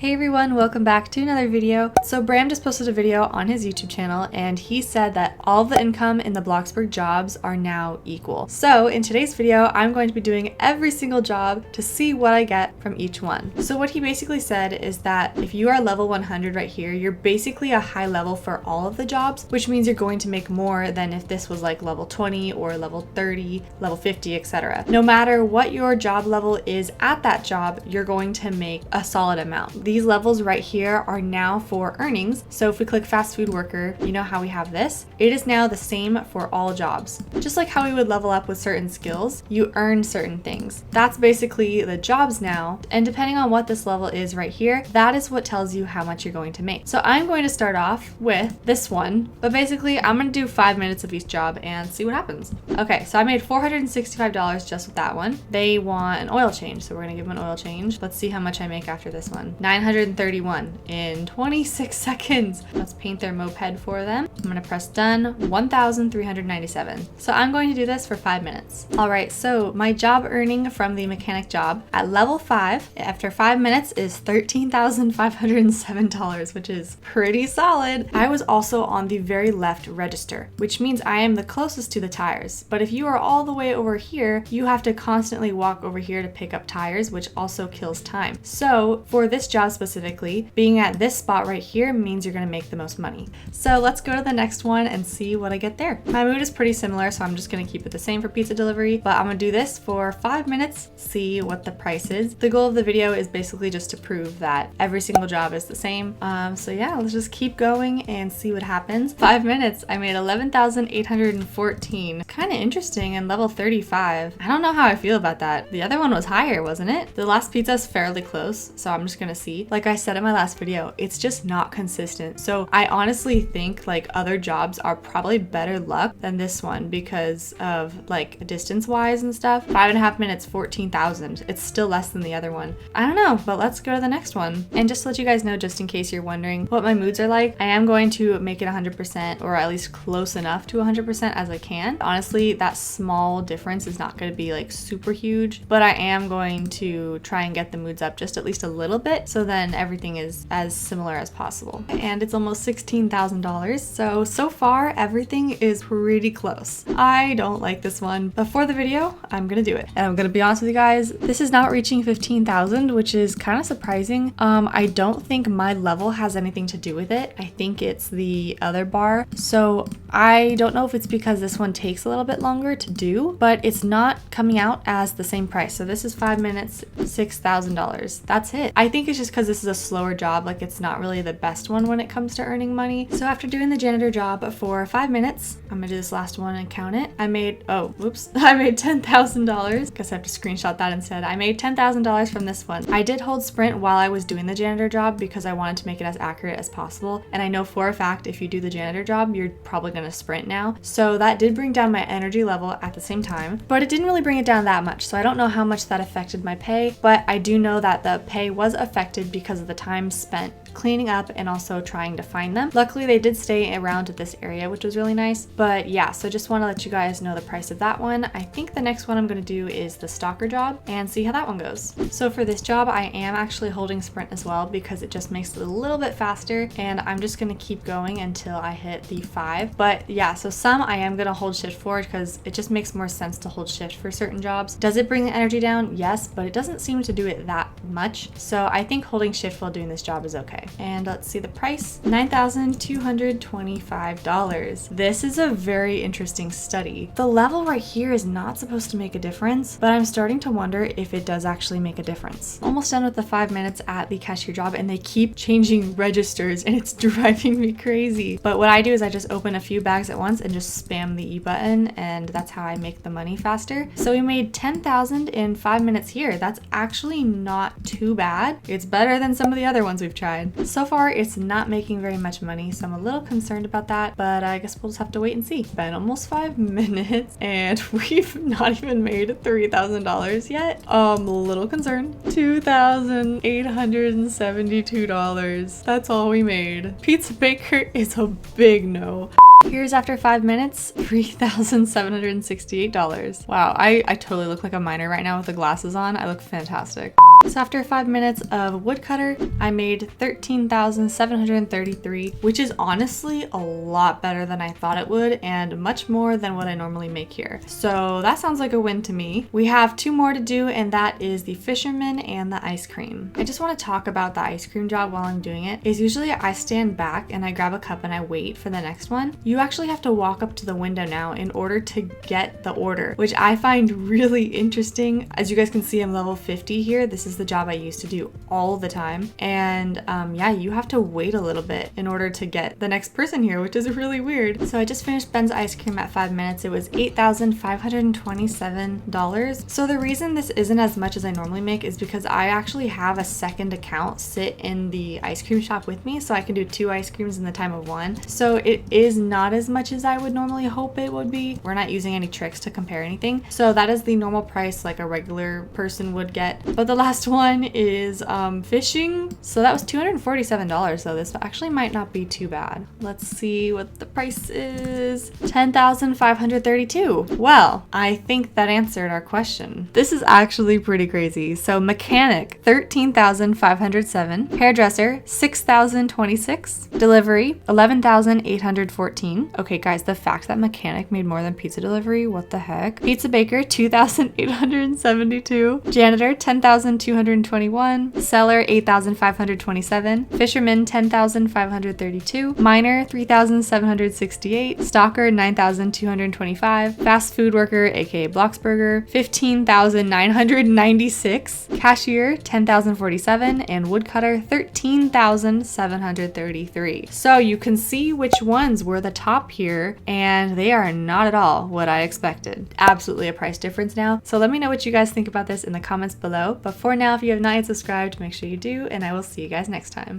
Hey everyone, welcome back to another video. So Bram just posted a video on his YouTube channel and he said that all the income in the Bloxburg jobs are now equal. So in today's video, I'm going to be doing every single job to see what I get from each one. So what he basically said is that if you are level 100 right here, you're basically a high level for all of the jobs, which means you're going to make more than if this was like level 20 or level 30, level 50, etc. No matter what your job level is at that job, you're going to make a solid amount. These levels right here are now for earnings. So if we click fast food worker, you know how we have this? It is now the same for all jobs. Just like how we would level up with certain skills, you earn certain things. That's basically the jobs now. And depending on what this level is right here, that is what tells you how much you're going to make. So I'm going to start off with this one, but basically I'm going to do 5 minutes of each job and see what happens. Okay, so I made $465 just with that one. They want an oil change, so we're going to give them an oil change. Let's see how much I make after this one. 931 in 26 seconds. Let's paint their moped for them. I'm gonna press done. 1,397. So I'm going to do this for 5 minutes. All right, so my job earning from the mechanic job at level 5 after 5 minutes is $13,507, which is pretty solid. I was also on the very left register, which means I am the closest to the tires. But if you are all the way over here, you have to constantly walk over here to pick up tires, which also kills time. So for this job specifically, being at this spot right here means you're gonna make the most money. So let's go to the next one and see what I get there. My mood is pretty similar, so I'm just gonna keep it the same for pizza delivery, but I'm gonna do this for 5 minutes, see what the price is. The goal of the video is basically just to prove that every single job is the same. So yeah, let's just keep going and see what happens. 5 minutes, I made 11,814. Kind of interesting, and level 35. I don't know how I feel about that. The other one was higher, wasn't it? The last pizza is fairly close, so I'm just gonna see. Like I said in my last video, it's just not consistent. So I honestly think like other jobs are probably better luck than this one because of like distance wise and stuff. 5.5 minutes, 14,000. It's still less than the other one. I don't know, but let's go to the next one. And just to let you guys know, just in case you're wondering what my moods are like, I am going to make it 100% or at least close enough to 100% as I can. Honestly, that small difference is not going to be like super huge, but I am going to try and get the moods up just at least a little bit so then everything is as similar as possible. And it's almost $16,000. So far everything is pretty close. I don't like this one, but for the video, I'm gonna do it. And I'm gonna be honest with you guys, this is not reaching 15,000, which is kind of surprising. I don't think my level has anything to do with it. I think it's the other bar. So I don't know if it's because this one takes a little bit longer to do, but it's not coming out as the same price. So this is 5 minutes, $6,000. That's it. I think it's just because this is a slower job, like it's not really the best one when it comes to earning money. So after doing the janitor job for 5 minutes, I'm gonna do this last one and count it. I made $10,000. Guess I have to screenshot that instead. I made $10,000 from this one. I did hold sprint while I was doing the janitor job because I wanted to make it as accurate as possible. And I know for a fact, if you do the janitor job, you're probably gonna sprint now. So that did bring down my energy level at the same time, but it didn't really bring it down that much. So I don't know how much that affected my pay, but I do know that the pay was affected because of the time spent cleaning up and also trying to find them. Luckily, they did stay around this area, which was really nice. But yeah, so just want to let you guys know the price of that one. I think the next one I'm going to do is the stalker job and see how that one goes. So for this job, I am actually holding sprint as well because it just makes it a little bit faster, and I'm just going to keep going until I hit the 5. But yeah, so some I am going to hold shift for because it just makes more sense to hold shift for certain jobs. Does it bring the energy down? Yes, but it doesn't seem to do it that much. So I think holding shift while doing this job is okay. And let's see the price, $9,225. This is a very interesting study. The level right here is not supposed to make a difference, but I'm starting to wonder if it does actually make a difference. Almost done with the 5 minutes at the cashier job, and they keep changing registers and it's driving me crazy. But what I do is I just open a few bags at once and just spam the E button, and that's how I make the money faster. So we made 10,000 in 5 minutes here. That's actually not too bad. It's better than some of the other ones we've tried. So far, it's not making very much money, so I'm a little concerned about that, but I guess we'll just have to wait and see. Been almost 5 minutes and we've not even made $3,000 yet. I'm a little concerned. $2,872. That's all we made. Pizza Baker is a big no. Here's after 5 minutes, $3,768. Wow, I totally look like a miner right now with the glasses on. I look fantastic. So after 5 minutes of woodcutter, I made $13,733, which is honestly a lot better than I thought it would and much more than what I normally make here. So that sounds like a win to me. We have 2 more to do, and that is the fisherman and the ice cream. I just want to talk about the ice cream job while I'm doing it. Is usually I stand back and I grab a cup and I wait for the next one. You actually have to walk up to the window now in order to get the order, which I find really interesting. As you guys can see, I'm level 50 here. This is the job I used to do all the time. And yeah, you have to wait a little bit in order to get the next person here, which is really weird. So I just finished Ben's ice cream at 5 minutes. It was $8,527. So the reason this isn't as much as I normally make is because I actually have a second account sit in the ice cream shop with me, so I can do 2 ice creams in the time of 1. So it is not as much as I would normally hope it would be. We're not using any tricks to compare anything. So that is the normal price like a regular person would get. But the last one is fishing. So that was $247, so this actually might not be too bad. Let's see what the price is. $10,532. Well, I think that answered our question. This is actually pretty crazy. So mechanic, $13,507. Hairdresser, $6,026. Delivery, $11,814. Okay guys, the fact that mechanic made more than pizza delivery, what the heck? Pizza baker, $2,872. Janitor, $10,221. Seller, $8,527. Fisherman, $10,532. Miner, $3,768. Stalker, $9,225. Fast food worker, aka Bloxburger, $15,996. Cashier, $10,047. And woodcutter, $13,733. So you can see which ones were the top here, and they are not at all what I expected. Absolutely a price difference now. So let me know what you guys think about this in the comments below. But for now, if you have not yet subscribed, make sure you do, and I will see you guys next time.